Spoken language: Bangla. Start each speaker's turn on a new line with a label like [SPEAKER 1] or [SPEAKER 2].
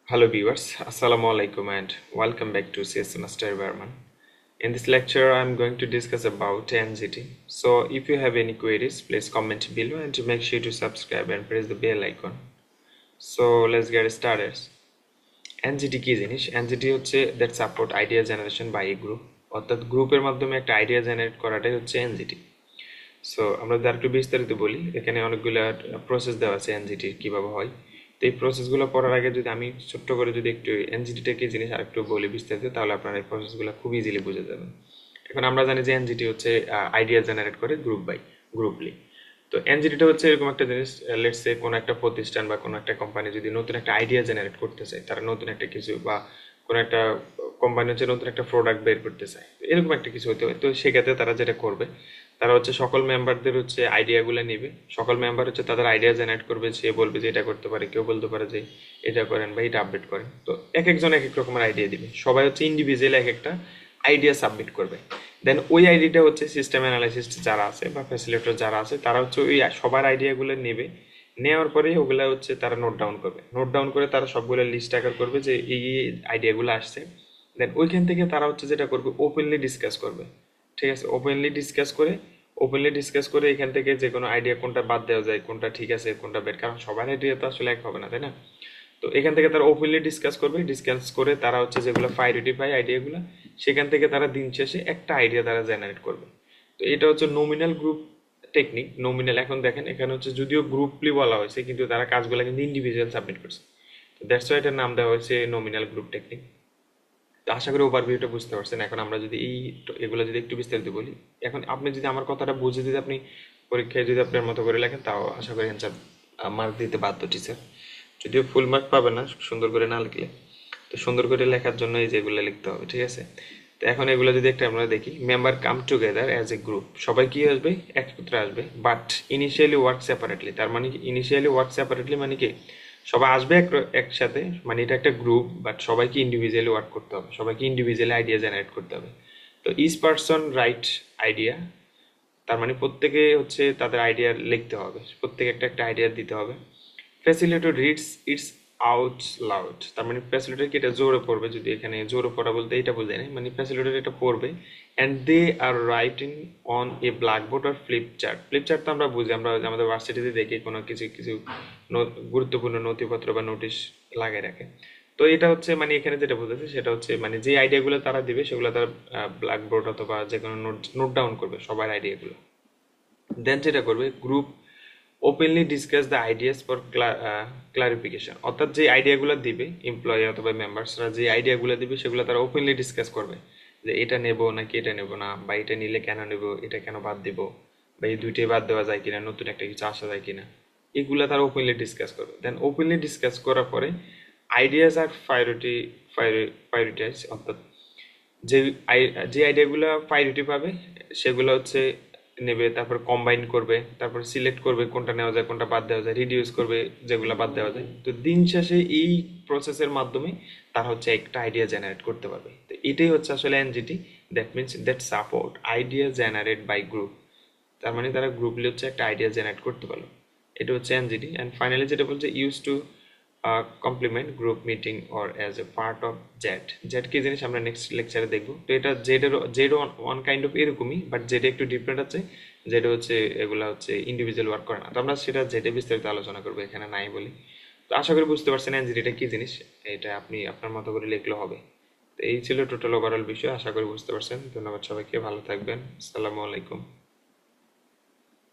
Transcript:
[SPEAKER 1] Hello viewers, Assalamu alaikum and welcome back to CS Semester Environment. In this lecture, I'm going to discuss about NGT. So if you have any queries, please comment below and to make sure to subscribe and press the bell icon. So let's get started. NGT কি জিনিস? NGT হচ্ছে that support idea generation by a group. অর্থাৎ গ্রুপের মাধ্যমে একটা আইডিয়া জেনারেট করাটাই হচ্ছে এনজিটি। সো আমরা যদি আরেকটু বিস্তারিত বলি, এখানে অনেকগুলো প্রসেস দেওয়া আছে এনজিটি কিভাবে হয়। তো এই প্রসেসগুলো পড়ার আগে যদি আমি ছোট্ট করে যদি একটু এনজিটিটা কি জিনিস আরেকটু বলি বিস্তারিত, তাহলে আপনারা এই প্রসেসগুলো খুব ইজিলি বুঝে যাবেন। এখন আমরা জানি যে এনজিটি হচ্ছে আইডিয়া জেনারেট করে গ্রুপ বাই গ্রুপলি। তো এনজিটিটা হচ্ছে এরকম একটা জিনিস, লেটস সে কোনো একটা প্রতিষ্ঠান বা কোনো একটা কোম্পানি যদি নতুন একটা আইডিয়া জেনারেট করতে চায়, তারা নতুন একটা কিছু বা কোনো একটা কোম্পানি হচ্ছে নতুন একটা প্রোডাক্ট বের করতে চায়, এরকম একটা কিছু হতে হয়। তো সেক্ষেত্রে তারা যেটা করবে, তারা হচ্ছে সকল মেম্বারদের হচ্ছে আইডিয়াগুলো নেবে, সকল মেম্বার হচ্ছে তাদের আইডিয়া জেনারেট করবে, সে বলবে যে এটা করতে পারে, কেউ বলতে পারে যে এটা করেন বা এটা আপডেট করেন। তো এক একজন এক এক রকমের আইডিয়া দিবে, সবাই হচ্ছে ইন্ডিভিজুয়াল এক একটা আইডিয়া সাবমিট করবে। দেন ওই আইডিটা হচ্ছে সিস্টেম অ্যানালাইসিস্ট যারা আছে বা ফ্যাসিলিটেটর যারা আছে, তারা হচ্ছে ওই সবার আইডিয়াগুলো নেবে। নেওয়ার পরে ওগুলা হচ্ছে তারা নোট ডাউন করবে, নোট ডাউন করে তারা সবগুলো লিস্ট আকার করবে যে এই আইডিয়াগুলো আসছে। দেন ওইখান থেকে তারা হচ্ছে যেটা করবে, ওপেনলি ডিসকাস করবে। ঠিক আছে, ওপেনলি ডিসকাস করে এখান থেকে যে কোনো আইডিয়া কোনটা বাদ দেওয়া যায়, কোনটা ঠিক আছে, কোনটা বেড, কারণ সবার আইডিয়া তো আসলে এক হবে না, তাই না? তো এখান থেকে তারা ওপেনলি ডিসকাস করবে, ডিসকাস করে তারা হচ্ছে যেগুলো প্রায়োরিটি পায় আইডিয়াগুলো, সেখান থেকে তারা দিন শেষে একটা আইডিয়া তারা জেনারেট করবে। তো এটা হচ্ছে নমিনাল গ্রুপ টেকনিক। নমিনাল, এখন দেখেন এখানে হচ্ছে যদিও গ্রুপলি বলা হয়েছে, কিন্তু তারা কাজগুলো কিন্তু ইন্ডিভিজুয়াল সাবমিট করছে। তো দ্যাটস ওয়াই এটার নাম দেওয়া হয়েছে নমিনাল গ্রুপ টেকনিক। তো আশা করি ওভারভিউটা বুঝতে পারছেন। এখন আমরা যদি এগুলো যদি একটু বিস্তারিত বলি, এখন আপনি যদি আমার কথাটা বুঝে যদি আপনি পরীক্ষায় যদি আপনার মতো করে লেখেন, তাও আশা করি অ্যান্সার মার্ক দিতে বাধ্য টিচার। যদিও ফুল মার্ক পাবে না সুন্দর করে না লিখলে। তো সুন্দর করে লেখার জন্য এই যেগুলো লিখতে হবে, ঠিক আছে? তো এখন এগুলো যদি একটা আমরা দেখি, member come together as a group, সবাই কি আসবে, একত্রে আসবে, বাট ইনিশিয়ালি ওয়ার্ক সেপারেটলি। তার মানে কি ইনিশিয়ালি ওয়ার্ক সেপারেটলি মানে কি, সবাই আসবে একসাথে, মানে এটা একটা গ্রুপ, বাট সবাইকে ইন্ডিভিজুয়ালি ওয়ার্ক করতে হবে, সবাইকে ইন্ডিভিজুয়ালি আইডিয়া জেনারেট করতে হবে। তো ইচ পারসন রাইট আইডিয়া, তার মানে প্রত্যেকে হচ্ছে তাদের আইডিয়া লিখতে হবে, প্রত্যেকে একটা একটা আইডিয়া দিতে হবে। Facilitator reads it's out loud, তার মানে ফ্যাসিলিটেটর কি এটা জোরে পড়বে, যদি এখানে জোরে পড়া বলতে এটা বোঝায় না, মানে ফ্যাসিলিটেটর এটা পড়বে। And they are writing on a blackboard আর ফ্লিপ চার্ট। ফ্লিপ চার্ট তো আমরা বুঝি, আমরা আমাদের ভার্সিটিতে দেখি কোনো কিছু কিছু গুরুত্বপূর্ণ নথিপত্র বা নোটিশ লাগাই রাখে। তো এটা হচ্ছে মানে এখানে যেটা বোঝাচ্ছে সেটা হচ্ছে মানে যে আইডিয়াগুলো তারা দিবে সেগুলো তারা ব্ল্যাকবোর্ড অথবা যে কোনো নোট নোট ডাউন করবে সবার আইডিয়াগুলো। দেন যেটা করবে, group openly discuss the ideas for clarification, অর্থাৎ যে আইডিয়াগুলো দিবে এমপ্লয়ি অথবা মেম্বার্সরা, যে আইডিয়াগুলো দিবে সেগুলো তারা ওপেনলি ডিসকাস করবে, যে এটা নেব নাকি এটা নেব না, বা এটা নিলে কেন নেব, এটা কেন বাদ দিব, বা এই দুইটাই বাদ দেওয়া যায় কিনা, নতুন একটা কিছু আসা যায় কিনা, এগুলা তারা ওপেনলি ডিসকাস করবে। দেন ওপেনলি ডিসকাস করার পরে আইডিয়াস আর প্রায়োরিটাইজ, অর্থাৎ যে যে আইডিয়াগুলো প্রায়োরিটি পাবে সেগুলো হচ্ছে নেবে, তারপর কম্বাইন করবে, তারপর সিলেক্ট করবে কোনটা নেওয়া যায় কোনটা বাদ দেওয়া যায়, রিডিউস করবে যেগুলো বাদ দেওয়া যায়। তো দিন শেষে এই প্রসেসের মাধ্যমে তারা হচ্ছে একটা আইডিয়া জেনারেট করতে পারবে। তো এটাই হচ্ছে আসলে NGT, that means that support idea generate by group. তার মানে তারা গ্রুপলি হচ্ছে একটা আইডিয়া জেনারেট করতে পারলো, এটা হচ্ছে এনজিটি। অ্যান্ড ফাইনালি যেটা বলছে, use to complement group meeting or as a part of Z. Z কি জিনিস আমরা নেক্সট লেকচারে দেখবো। তো এটা জেড ওয়ান কাইন্ড অফ এরকমই, বাট জেডে একটু ডিফারেন্ট আছে। জেডে হচ্ছে এগুলা হচ্ছে ইন্ডিভিজুয়াল ওয়ার্ক করে না, তো আমরা সেটা জেডে বিস্তারিত আলোচনা করবো, এখানে নাই বলি। তো আশা করি বুঝতে পারছেন এনজিটিটা কি জিনিস, এটা আপনি আপনার মতো করে লিখলেও হবে। তো এই ছিল টোটাল ওভারঅল বিষয়, আশা করি বুঝতে পারছেন। ধন্যবাদ সবাইকে, ভালো থাকবেন, আসসালামু আলাইকুম।